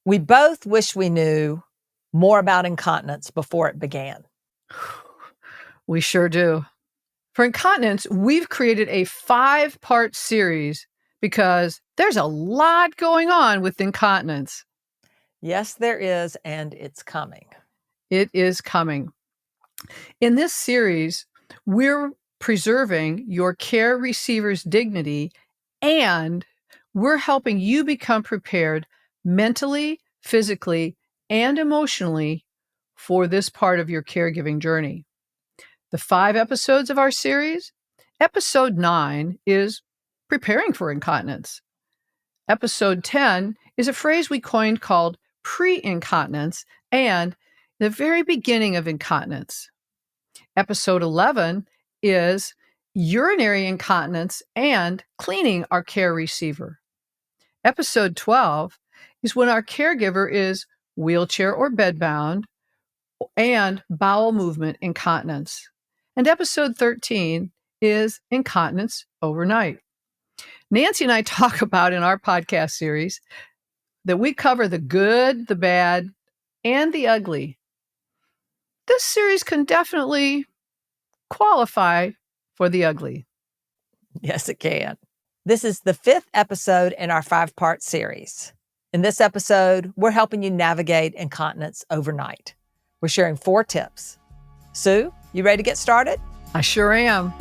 We both wish we knew more about incontinence before it began. We sure do. For incontinence, we've created a 5-part series because there's a lot going on with incontinence. Yes, there is, and it's coming. It is coming. In this series, we're preserving your care receiver's dignity, and we're helping you become prepared mentally, physically, and emotionally for this part of your caregiving journey. The 5 episodes of our series, episode 9 is preparing for incontinence. Episode 10 is a phrase we coined called pre-incontinence and the very beginning of incontinence. Episode 11 is urinary incontinence and cleaning our care receiver. Episode 12 is when our caregiver is wheelchair or bedbound and bowel movement incontinence. And episode 13 is incontinence overnight. Nancy and I talk about in our podcast series that we cover the good, the bad, and the ugly. This series can definitely qualify for the ugly. Yes, it can. This is the 5th episode in our 5-part series. In this episode, we're helping you navigate incontinence overnight. We're sharing 4 tips. Sue, you ready to get started? I sure am.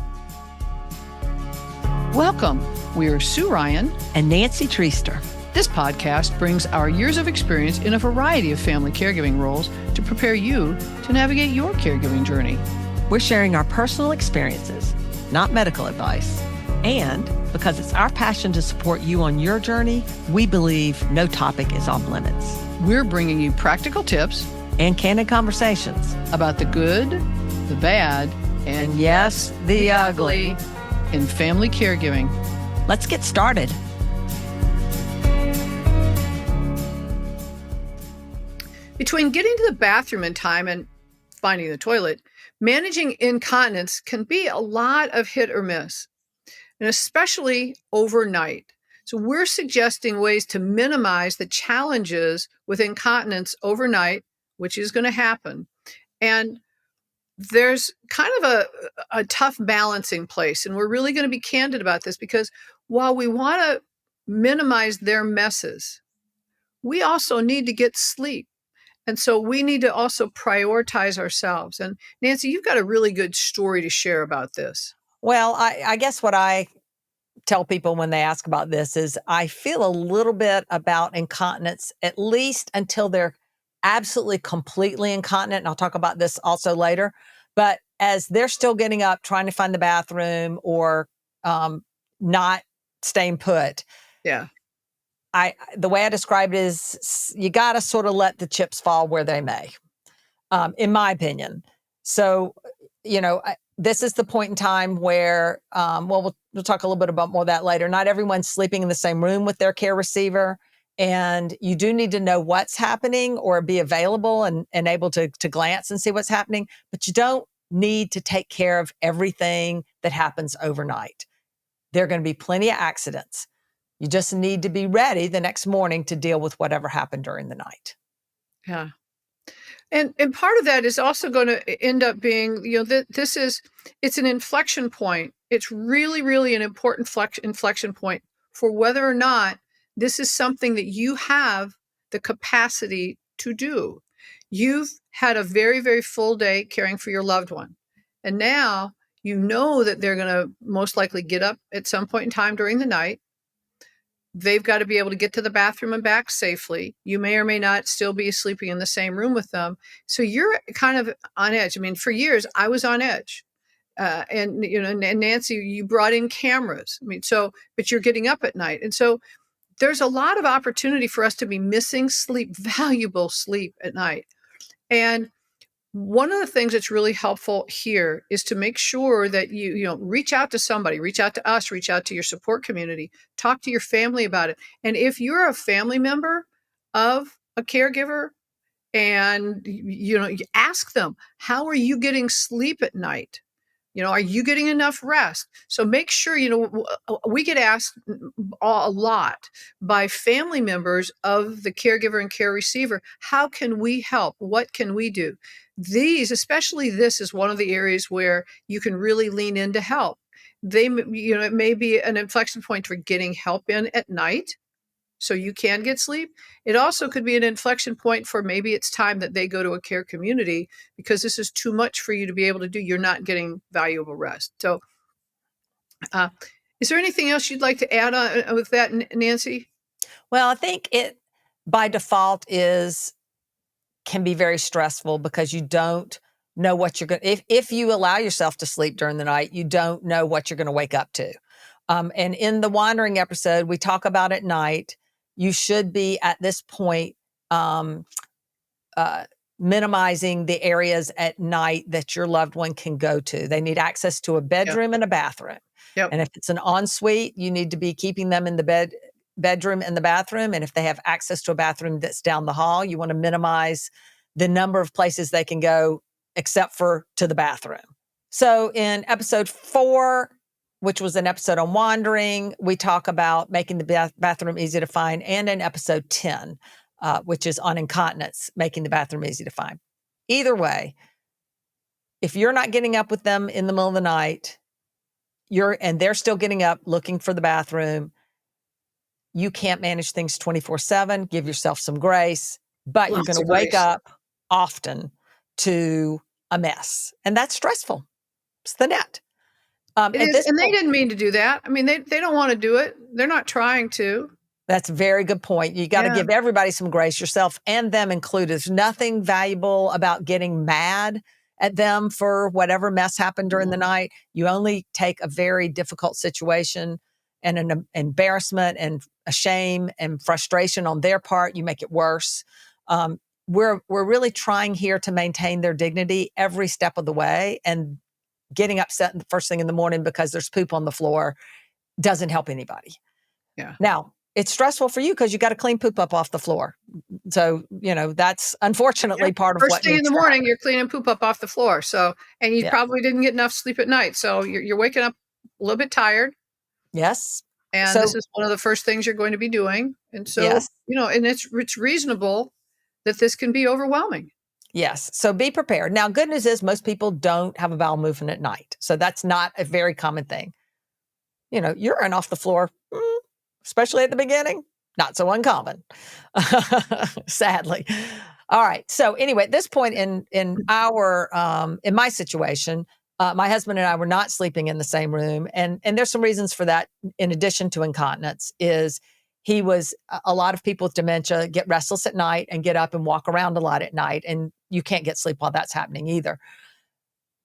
Welcome. We are Sue Ryan and Nancy Treaster. This podcast brings our years of experience in a variety of family caregiving roles to prepare you to navigate your caregiving journey. We're sharing our personal experiences, not medical advice. And because it's our passion to support you on your journey, we believe no topic is off limits. We're bringing you practical tips and candid conversations about the good, the bad, and yes, the ugly in family caregiving. Let's get started. Between getting to the bathroom in time and finding the toilet, managing incontinence can be a lot of hit or miss, and especially overnight. So we're suggesting ways to minimize the challenges with incontinence overnight, which is going to happen. And there's kind of a tough balancing place. And we're really going to be candid about this because while we want to minimize their messes, we also need to get sleep. And so we need to also prioritize ourselves. And Nancy, you've got a really good story to share about this. Well, I guess what I tell people when they ask about this is I feel a little bit about incontinence, at least until they're absolutely completely incontinent. And I'll talk about this also later. But as they're still getting up, trying to find the bathroom or not staying put. Yeah. The way I describe it is you got to sort of let the chips fall where they may, in my opinion. So, this is the point in time where, we'll talk a little bit about more of that later. Not everyone's sleeping in the same room with their care receiver. And you do need to know what's happening or be available and able to glance and see what's happening. But you don't need to take care of everything that happens overnight. There are going to be plenty of accidents. You just need to be ready the next morning to deal with whatever happened during the night. Yeah. And part of that is also going to end up being, it's an inflection point. It's really, really an important inflection point for whether or not this is something that you have the capacity to do. You've had a very, very full day caring for your loved one. And now you know that they're going to most likely get up at some point in time during the night. They've got to be able to get to the bathroom and back safely. You may or may not still be sleeping in the same room with them. So you're kind of on edge. I mean, for years, I was on edge. And Nancy, you brought in cameras. I mean, but you're getting up at night. And so there's a lot of opportunity for us to be missing sleep, valuable sleep at night. And one of the things that's really helpful here is to make sure that you reach out to somebody, reach out to us, reach out to your support community, talk to your family about it. And if you're a family member of a caregiver and you ask them, how are you getting sleep at night? Are you getting enough rest? So make sure, we get asked a lot by family members of the caregiver and care receiver, how can we help? What can we do? Especially this is one of the areas where you can really lean in to help. It may be an inflection point for getting help in at night so you can get sleep. It also could be an inflection point for maybe it's time that they go to a care community because this is too much for you to be able to do. You're not getting valuable rest. So, is there anything else you'd like to add on with that, Nancy? Well, I think it by default can be very stressful because you don't know what you're going to, if you allow yourself to sleep during the night, you don't know what you're going to wake up to. And in the wandering episode, we talk about at night, you should be at this point minimizing the areas at night that your loved one can go to. They need access to a bedroom and a bathroom. Yep. And if it's an ensuite, you need to be keeping them in the bedroom and the bathroom. And if they have access to a bathroom that's down the hall, you want to minimize the number of places they can go except for to the bathroom. So in episode 4, which was an episode on wandering, we talk about making the bathroom easy to find. And in episode 10, which is on incontinence, making the bathroom easy to find. Either way, if you're not getting up with them in the middle of the night, and they're still getting up looking for the bathroom, you can't manage things 24/7. Give yourself some grace, but you're going to wake up often to a mess. And that's stressful. It's the net. It is, and they didn't mean to do that. I mean, they don't want to do it. They're not trying to. That's a very good point. You got to give everybody some grace, yourself and them included. There's nothing valuable about getting mad at them for whatever mess happened during the night. You only take a very difficult situation and an embarrassment and a shame and frustration on their part. You make it worse. We're really trying here to maintain their dignity every step of the way, and getting upset the first thing in the morning because there's poop on the floor doesn't help anybody. Yeah. Now, it's stressful for you because you got to clean poop up off the floor. So, that's unfortunately part of what first thing in the morning, you're cleaning poop up off the floor. So, and you probably didn't get enough sleep at night. So you're waking up a little bit tired. Yes. And this is one of the first things you're going to be doing. And so, and it's reasonable that this can be overwhelming. Yes. So be prepared. Now, good news is most people don't have a bowel movement at night. So that's not a very common thing. Urine off the floor, especially at the beginning, not so uncommon, sadly. All right. So anyway, at this point in my situation, my husband and I were not sleeping in the same room. And there's some reasons for that. In addition to incontinence, a lot of people with dementia get restless at night and get up and walk around a lot at night. And you can't get sleep while that's happening either.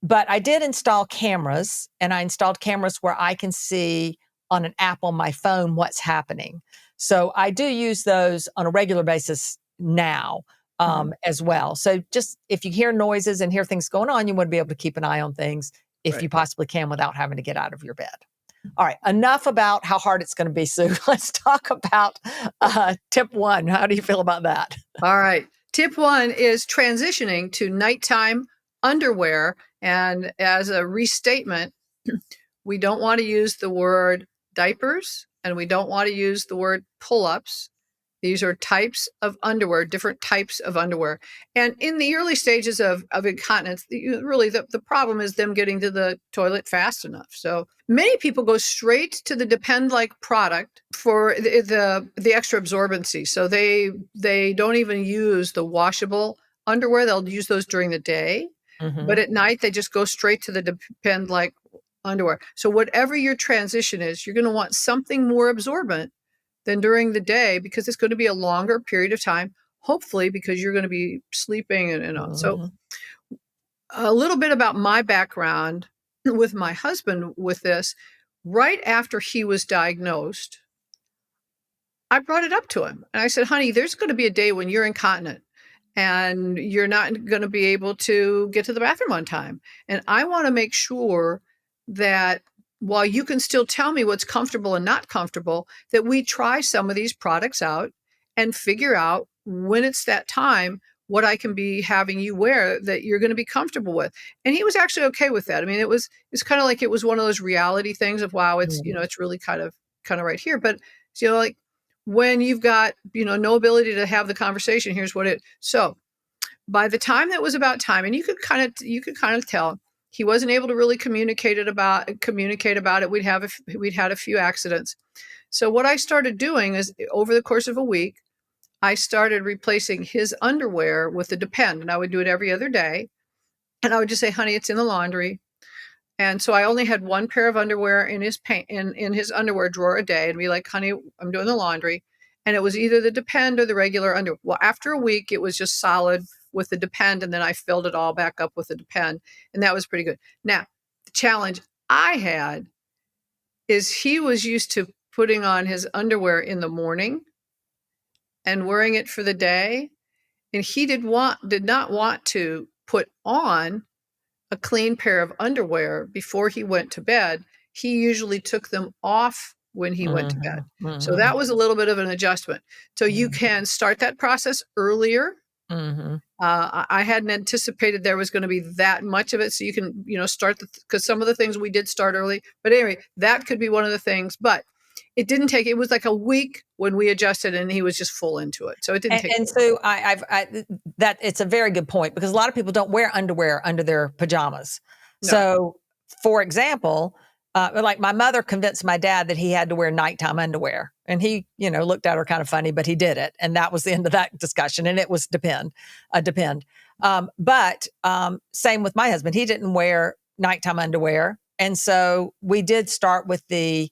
But I did install cameras, and I installed cameras where I can see on an app on my phone what's happening. So I do use those on a regular basis now as well. So just if you hear noises and hear things going on, you want to be able to keep an eye on things if you possibly can without having to get out of your bed. All right, enough about how hard it's going to be, Sue. Let's talk about tip 1. How do you feel about that? All right. Tip 1 is transitioning to nighttime underwear. And as a restatement, we don't want to use the word diapers, and we don't want to use the word pull-ups. These are types of underwear, different types of underwear. And in the early stages of incontinence, really the problem is them getting to the toilet fast enough. So many people go straight to the Depend-like product for the extra absorbency. So they don't even use the washable underwear. They'll use those during the day. But at night, they just go straight to the Depend-like underwear. So whatever your transition is, you're going to want something more absorbent than during the day, because it's going to be a longer period of time, hopefully because you're going to be sleeping and on. So a little bit about my background with my husband with this. Right after he was diagnosed, I brought it up to him and I said, honey, there's going to be a day when you're incontinent and you're not going to be able to get to the bathroom on time. And I want to make sure that while you can still tell me what's comfortable and not comfortable, that we try some of these products out and figure out when it's that time what I can be having you wear that you're going to be comfortable with. And he was actually okay with that. I mean, it's kind of like it was one of those reality things of, wow, it's, Mhm. it's really kind of right here. But, like when you've got, no ability to have the conversation, here's what so by the time that was about time, and you could kind of tell he wasn't able to really communicate about it. We'd had a few accidents. So what I started doing is over the course of a week, I started replacing his underwear with the Depend, and I would do it every other day. And I would just say, honey, it's in the laundry. And so I only had one pair of underwear in his underwear drawer a day, and be like, honey, I'm doing the laundry. And it was either the Depend or the regular underwear. Well, after a week, it was just solid with the Depend, and then I filled it all back up with the Depend, and that was pretty good. Now, the challenge I had is he was used to putting on his underwear in the morning and wearing it for the day, and he did not want to put on a clean pair of underwear before he went to bed. He usually took them off when he went to bed. Mhm, So mhm, that was a little bit of an adjustment. So you mhm, can start that process earlier. mhm. I hadn't anticipated there was going to be that much of it. So you can, start because some of the things we did start early. But anyway, that could be one of the things. But it was like a week when we adjusted, and he was just full into it. So it didn't take. And so that it's a very good point, because a lot of people don't wear underwear under their pajamas. No. So, for example, like my mother convinced my dad that he had to wear nighttime underwear, and he, looked at her kind of funny, but he did it, and that was the end of that discussion. And it was depend. But same with my husband; he didn't wear nighttime underwear, and so we did start with the.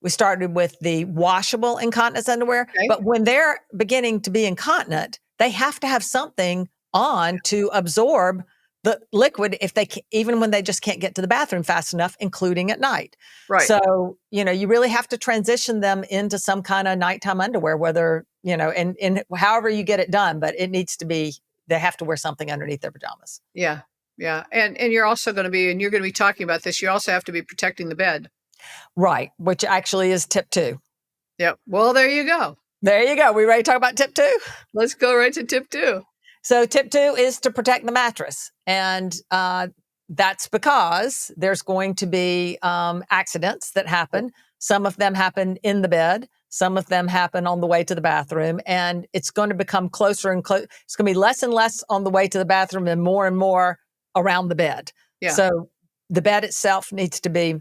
We started with the washable incontinence underwear, Okay. but when they're beginning to be incontinent, they have to have something on to absorb the liquid if even when they just can't get to the bathroom fast enough, including at night. Right. So, you really have to transition them into some kind of nighttime underwear, whether, and however you get it done, but it needs to be, they have to wear something underneath their pajamas. Yeah. Yeah. And you're also going to be, and you're going to be talking about this, you also have to be protecting the bed. Right. Which actually is tip 2. Yep. Well, there you go. There you go. We ready to talk about tip 2? Let's go right to tip 2. So tip 2 is to protect the mattress. And that's because there's going to be accidents that happen. Some of them happen in the bed. Some of them happen on the way to the bathroom. And it's going to become closer and closer. It's going to be less and less on the way to the bathroom and more around the bed. Yeah. So the bed itself needs to be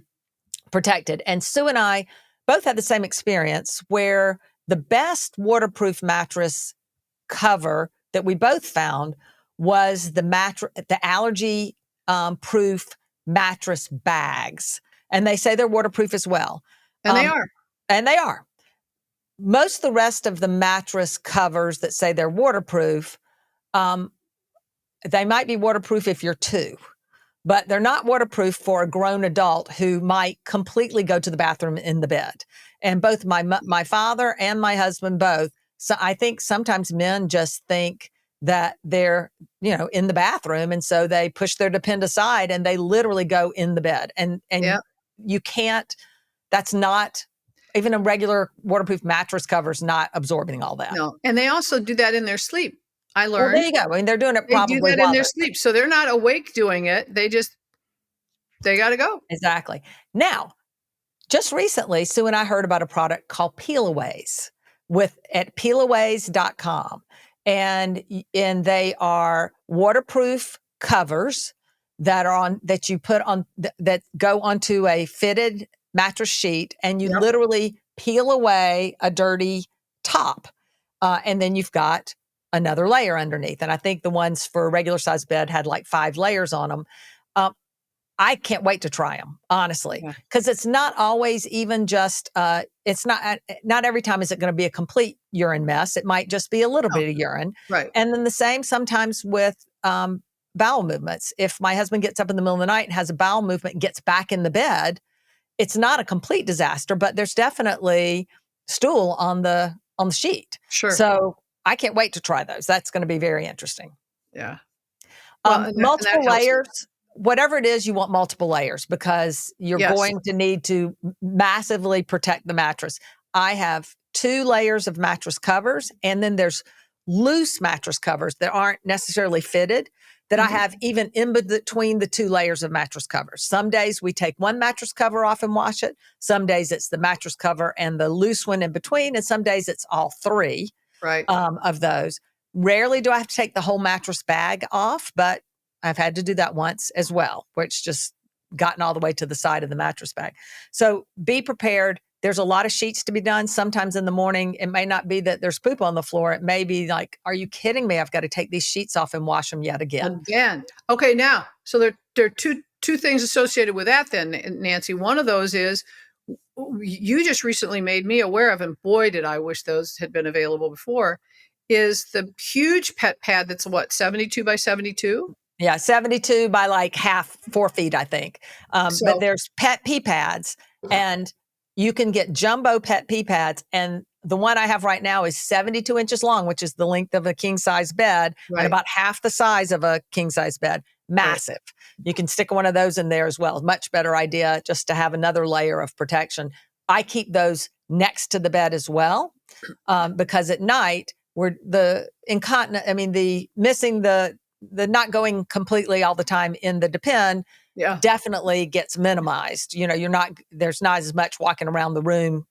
protected. And Sue and I both had the same experience, where the best waterproof mattress cover that we both found was the allergy proof mattress bags. And they say they're waterproof as well. And they are. And they are. Most of the rest of the mattress covers that say they're waterproof, they might be waterproof if you're 2. But they're not waterproof for a grown adult who might completely go to the bathroom in the bed. And both my father and my husband both. So I think sometimes men just think that they're, in the bathroom. And so they push their Depend aside and they literally go in the bed. And Yeah. you can't, that's not, even a regular waterproof mattress cover is not absorbing all that. No. And they also do that in their sleep. I Well, there learned you go. I mean, they're doing it they do probably that in while their they're sleep. So they're not awake doing it. They got to go. Exactly. Now, just recently, Sue and I heard about a product called Peelaways at peelaways.com. And they are waterproof covers that you put on that go onto a fitted mattress sheet, and you Yep. literally peel away a dirty top. And then you've got another layer underneath. And I think the ones for a regular size bed had like 5 layers on them. I can't wait to try them, honestly, because it's not always even just, it's not every time is it going to be a complete urine mess. It might just be a little bit of urine. Right. And then the same sometimes with bowel movements. If my husband gets up in the middle of the night and has a bowel movement and gets back in the bed, it's not a complete disaster, but there's definitely stool on the sheet. Sure. So I can't wait to try those. That's going to be very interesting. Yeah. Well, Multiple that helps. layers, whatever it is, you want multiple layers, because you're going to need to massively protect the mattress. I have 2 layers of mattress covers, and then there's loose mattress covers that aren't necessarily fitted that I have even in between the 2 layers of mattress covers. Some days we take one mattress cover off and wash it. Some days it's the mattress cover and the loose one in between. And some days it's all 3 Right. of those. Rarely do I have to take the whole mattress bag off, but I've had to do that once as well, which just gotten all the way to the side of the mattress bag. So be prepared. There's a lot of sheets to be done. Sometimes in the morning, it may not be that there's poop on the floor. It may be like, are you kidding me? I've got to take these sheets off and wash them yet again. Again. Okay, now, so there are two things associated with that then, Nancy. One of those is you just recently made me aware of, and boy, did I wish those had been available before, is the huge pet pad that's what, 72 by 72? Yeah, 72 by like 4 feet, I think. But there's pet pee pads, and you can get jumbo pet pee pads. And the one I have right now is 72 inches long, which is the length of a king size bed, and about half the size of a king size bed. Massive. Right. You can stick one of those in there as well. Much better idea just to have another layer of protection. I keep those next to the bed as well, because at night, the not going completely all the time in the depend definitely gets minimized. There's not as much walking around the room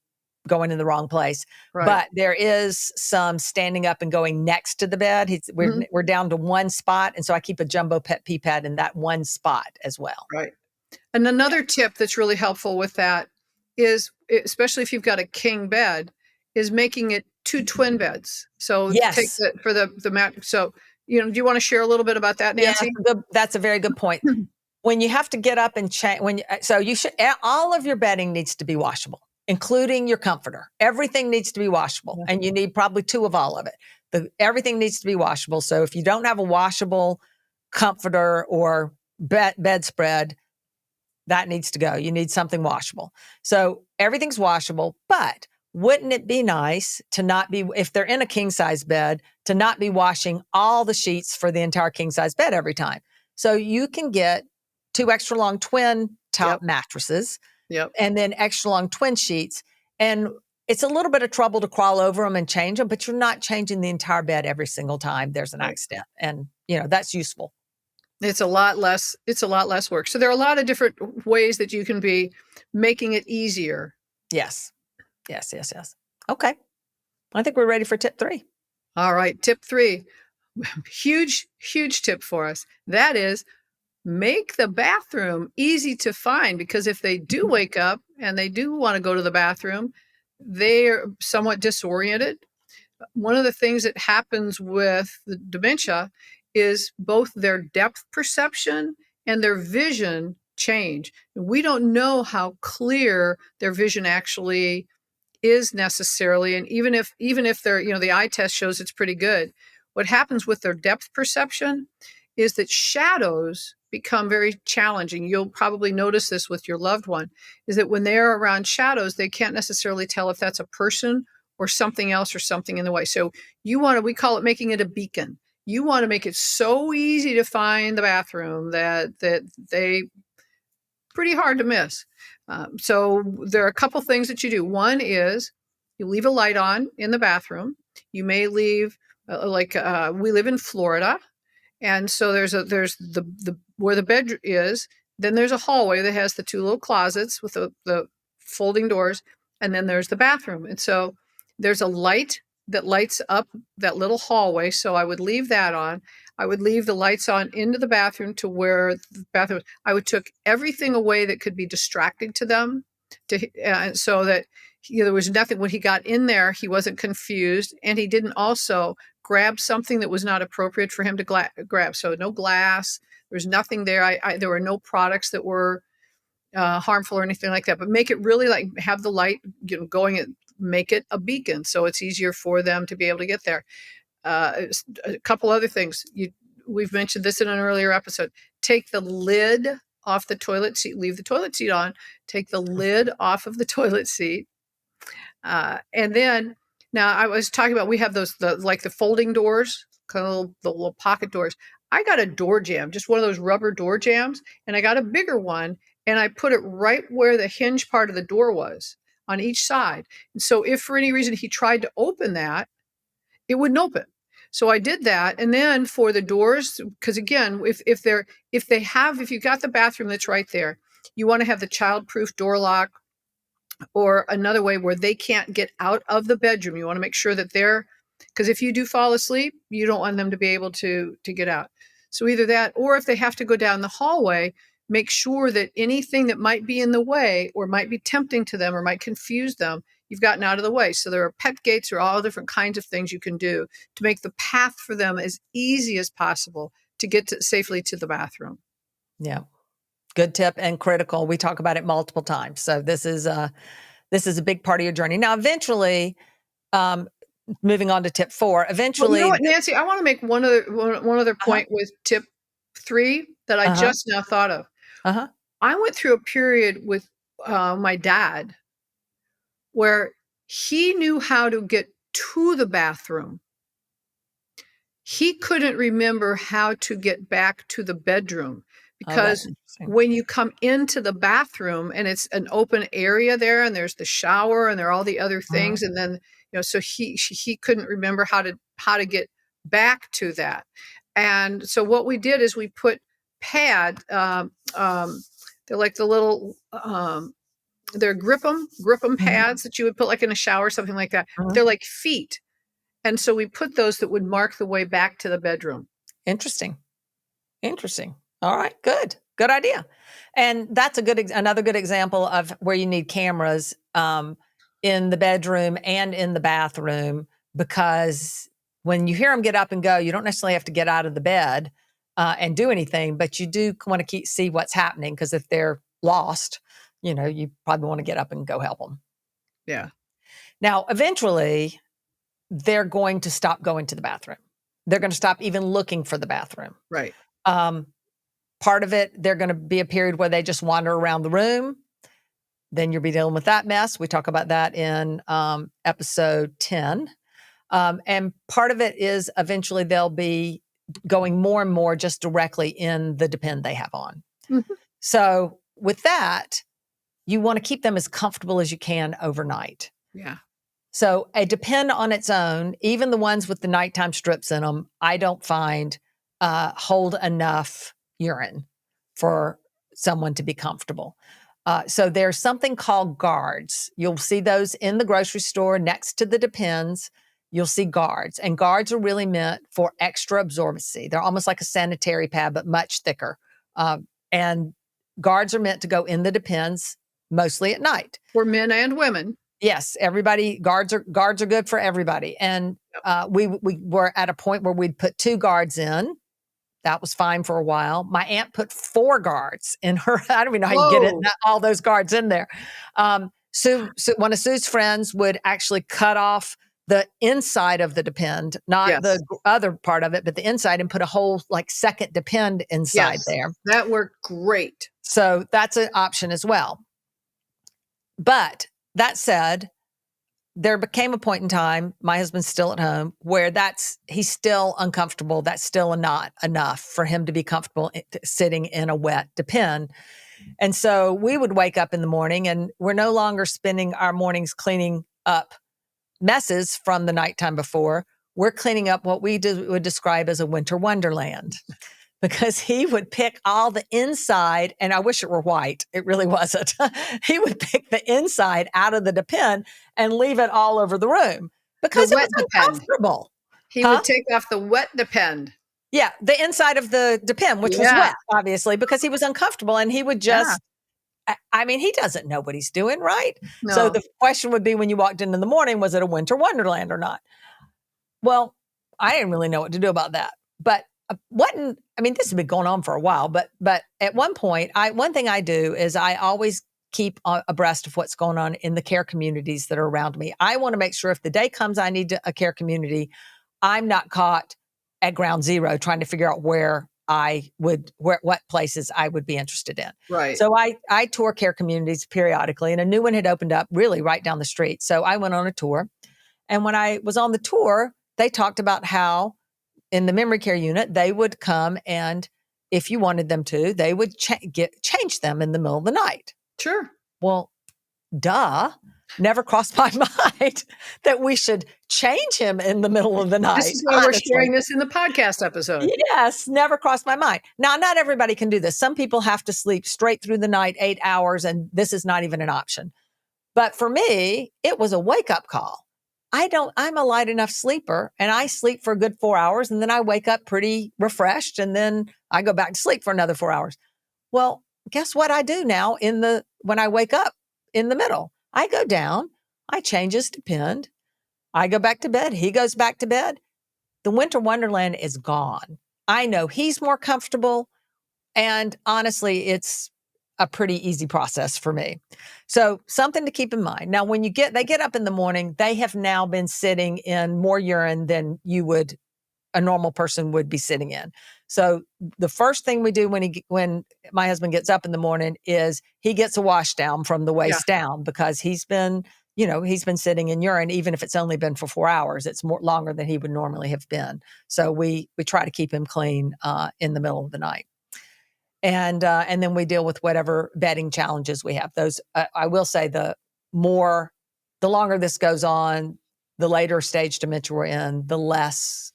going in the wrong place, but there is some standing up and going next to the bed. We're down to one spot. And so I keep a jumbo pet pee pad in that one spot as well. Right. And another tip that's really helpful with that is, especially if you've got a king bed, is making it 2 twin beds. So take for the mat. So, do you want to share a little bit about that, Nancy? Yeah, that's a very good point. When you have to get up and change, all of your bedding needs to be washable, including your comforter. Everything needs to be washable, and you need probably 2 of all of it. Everything needs to be washable. So if you don't have a washable comforter or bedspread, that needs to go. You need something washable. So everything's washable, but wouldn't it be nice to not be, if they're in a king size bed, to not be washing all the sheets for the entire king size bed every time? So you can get 2 extra long twin top mattresses, and then extra long twin sheets. And it's a little bit of trouble to crawl over them and change them, but you're not changing the entire bed every single time there's an accident. And, that's useful. It's a lot less work. So there are a lot of different ways that you can be making it easier. Yes. Okay. I think we're ready for tip 3. All right. Tip 3, huge tip for us. That is, make the bathroom easy to find, because if they do wake up and they do want to go to the bathroom, they're somewhat disoriented. One of the things that happens with the dementia is both their depth perception and their vision change. We don't know how clear their vision actually is necessarily. And even if they're, the eye test shows it's pretty good, what happens with their depth perception is that shadows become very challenging. You'll probably notice this with your loved one, is that when they're around shadows, they can't necessarily tell if that's a person or something else or something in the way. So we call it making it a beacon. You want to make it so easy to find the bathroom that they pretty hard to miss. So there are a couple things that you do. One is you leave a light on in the bathroom. You may leave, we live in Florida, and so there's the where the bed is. Then there's a hallway that has the 2 little closets with the folding doors, and then there's the bathroom. And so there's a light that lights up that little hallway. So I would leave that on. I would leave the lights on into the bathroom to where the bathroom. I would took everything away that could be distracting to them, so that there was nothing. When he got in there, he wasn't confused, and he didn't also grab something that was not appropriate for him to grab. So no glass. There was nothing there. There were no products that were harmful or anything like that. But make it really have the light going. Make it a beacon so it's easier for them to be able to get there. A couple other things. We've mentioned this in an earlier episode. Take the lid off the toilet seat. Leave the toilet seat on. Take the lid off of the toilet seat. And then, now I was talking about, we have the folding doors, kind of the little pocket doors. I got a door jamb, just one of those rubber door jambs, and I got a bigger one, and I put it right where the hinge part of the door was on each side. And so if for any reason he tried to open that, it wouldn't open. So I did that. And then for the doors, because again, if you got the bathroom that's right there, you want to have the child-proof door lock, or another way where they can't get out of the bedroom. You want to make sure that because if you do fall asleep, you don't want them to be able to get out. So either that, or if they have to go down the hallway, make sure that anything that might be in the way or might be tempting to them or might confuse them, you've gotten out of the way. So there are pet gates or all different kinds of things you can do to make the path for them as easy as possible to get safely to the bathroom. Yeah. Good tip and critical. We talk about it multiple times. So this is a big part of your journey. Now, eventually, moving on to tip 4, Well, eventually. you know what, Nancy, I want to make one other point with tip 3 that I just now thought of. I went through a period with my dad where he knew how to get to the bathroom. He couldn't remember how to get back to the bedroom, because when you come into the bathroom and it's an open area there, and there's the shower and there are all the other things, and then so he couldn't remember how to get back to that. And so what we did is we put they're like the little they're grip-em pads that you would put like in a shower or something like that. They're like feet. And so we put those that would mark the way back to the bedroom. Interesting. All right, good idea. And that's another good example of where you need cameras in the bedroom and in the bathroom, because when you hear them get up and go, you don't necessarily have to get out of the bed and do anything, but you do want to see what's happening, because if they're lost, you probably want to get up and go help them. Yeah. Now, eventually, they're going to stop going to the bathroom. They're going to stop even looking for the bathroom. Right. Part of it, they're going to be a period where they just wander around the room. Then you'll be dealing with that mess. We talk about that in episode 10. And part of it is eventually they'll be going more and more just directly in the depend they have on. So with that, you want to keep them as comfortable as you can overnight. Yeah. So a depend on its own, even the ones with the nighttime strips in them, I don't find hold enough urine for someone to be comfortable. So there's something called guards. You'll see those in the grocery store next to the depends. You'll see guards, and guards are really meant for extra absorbency. They're almost like a sanitary pad, but much thicker. And guards are meant to go in the depends mostly at night. For men and women. Yes, everybody. Guards are good for everybody. And we were at a point where we'd put 2 guards in. That was fine for a while. My aunt put 4 guards in her. I don't even know how you get all those guards in there. So one of Sue's friends would actually cut off the inside of the depend, not the other part of it, but the inside, and put a whole second depend inside there. That worked great. So that's an option as well. But that said, there became a point in time, my husband's still at home, where he's still uncomfortable. That's still not enough for him to be comfortable sitting in a wet depend. And so we would wake up in the morning, and we're no longer spending our mornings cleaning up messes from the nighttime before. We're cleaning up what we would describe as a winter wonderland. Because he would pick all the inside, and I wish it were white. It really wasn't. He would pick the inside out of the depend and leave it all over the room because it was uncomfortable. He would take off the wet depend. Yeah, the inside of the depend, which was wet, obviously, because he was uncomfortable, and he would just, he doesn't know what he's doing, right? No. So the question would be, when you walked in the morning, was it a winter wonderland or not? Well, I didn't really know what to do about that. But this has been going on for a while, but at one point, one thing I do is I always keep abreast of what's going on in the care communities that are around me. I want to make sure if the day comes I need a care community, I'm not caught at ground zero trying to figure out what places I would be interested in. Right. So I tour care communities periodically, and a new one had opened up really right down the street. So I went on a tour, and when I was on the tour, they talked about how in the memory care unit, they would come, and if you wanted them to, they would change them in the middle of the night. Sure. Well, duh. never crossed my mind that we should change him in the middle of the night. This is why we're sharing this in the podcast episode. Yes, never crossed my mind. Now, not everybody can do this. Some people have to sleep straight through the night, 8 hours, and this is not even an option. But for me, it was a wake-up call. I'm a light enough sleeper, and I sleep for a good 4 hours, and then I wake up pretty refreshed, and then I go back to sleep for another 4 hours. Well, guess what I do now when I wake up in the middle? I go down, I change his depend, I go back to bed, he goes back to bed. The winter wonderland is gone. I know he's more comfortable, and honestly, it's a pretty easy process for me. So something to keep in mind. Now, when they get up in the morning, they have now been sitting in more urine than a normal person would be sitting in. So the first thing we do when my husband gets up in the morning is he gets a wash down from the waist down, because he's been sitting in urine, even if it's only been for 4 hours. It's more longer than he would normally have been. So we try to keep him clean in the middle of the night. And then we deal with whatever bedding challenges we have. Those, I will say, the longer this goes on, the later stage dementia we're in, the less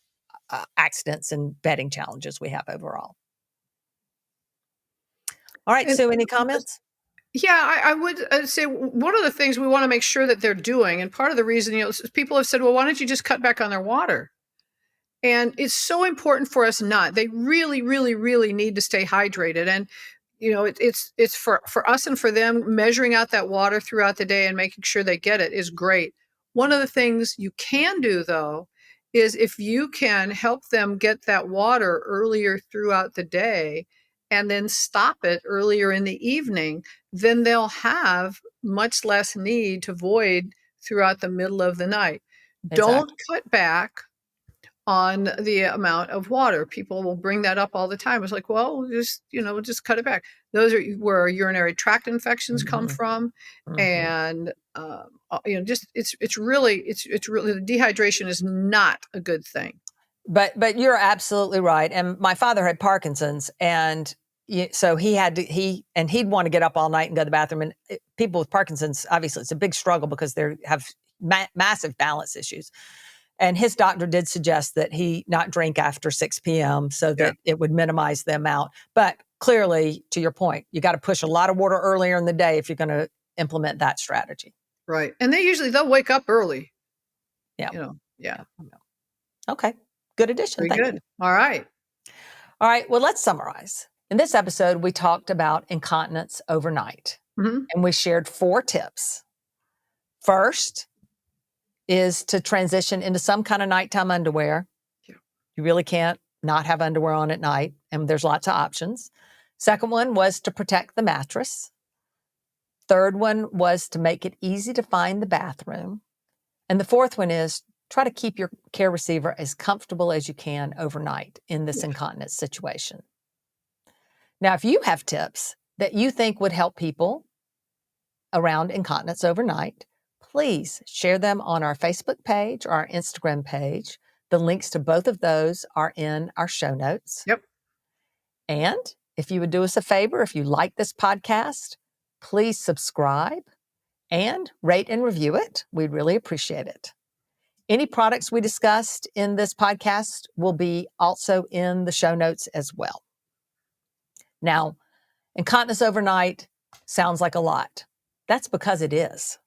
accidents and bedding challenges we have overall. All right, Sue, any comments? Yeah, I would say one of the things we want to make sure that they're doing, and part of the reason, people have said, well, why don't you just cut back on their water? And it's so important for us not. They really, really, really need to stay hydrated. And, it's for us and for them, measuring out that water throughout the day and making sure they get it is great. One of the things you can do, though, is if you can help them get that water earlier throughout the day and then stop it earlier in the evening, then they'll have much less need to void throughout the middle of the night. Exactly. Don't cut back on the amount of water. People will bring that up all the time. It's like, well, just cut it back. Those are where urinary tract infections come from. And, it's really, the dehydration is not a good thing. But you're absolutely right. And my father had Parkinson's, and so he'd want to get up all night and go to the bathroom. And people with Parkinson's, obviously, it's a big struggle because they have massive balance issues. And his doctor did suggest that he not drink after 6 p.m. so that it would minimize the amount. But clearly, to your point, you got to push a lot of water earlier in the day if you're going to implement that strategy. Right. And they'll wake up early. Yeah. Yeah. Okay. Good addition. Very good. All right. All right. Well, let's summarize. In this episode, we talked about incontinence overnight, and we shared 4 tips. First is to transition into some kind of nighttime underwear. Yeah. You really can't not have underwear on at night, and there's lots of options. Second one was to protect the mattress. Third one was to make it easy to find the bathroom. And the fourth one is try to keep your care receiver as comfortable as you can overnight in this incontinence situation. Now, if you have tips that you think would help people around incontinence overnight, please share them on our Facebook page or our Instagram page. The links to both of those are in our show notes. Yep. And if you would do us a favor, if you like this podcast, please subscribe and rate and review it. We'd really appreciate it. Any products we discussed in this podcast will be also in the show notes as well. Now, incontinence overnight sounds like a lot. That's because it is.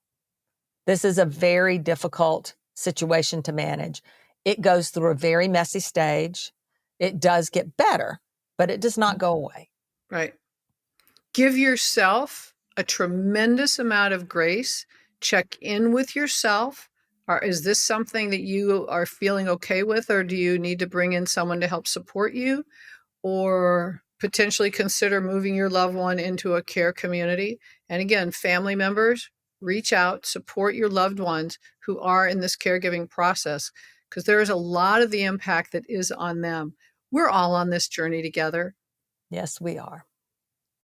This is a very difficult situation to manage. It goes through a very messy stage. It does get better, but it does not go away. Right. Give yourself a tremendous amount of grace. Check in with yourself. Is this something that you are feeling okay with, or do you need to bring in someone to help support you, or potentially consider moving your loved one into a care community? And again, family members, reach out, support your loved ones who are in this caregiving process, because there is a lot of the impact that is on them. We're all on this journey together. Yes, we are.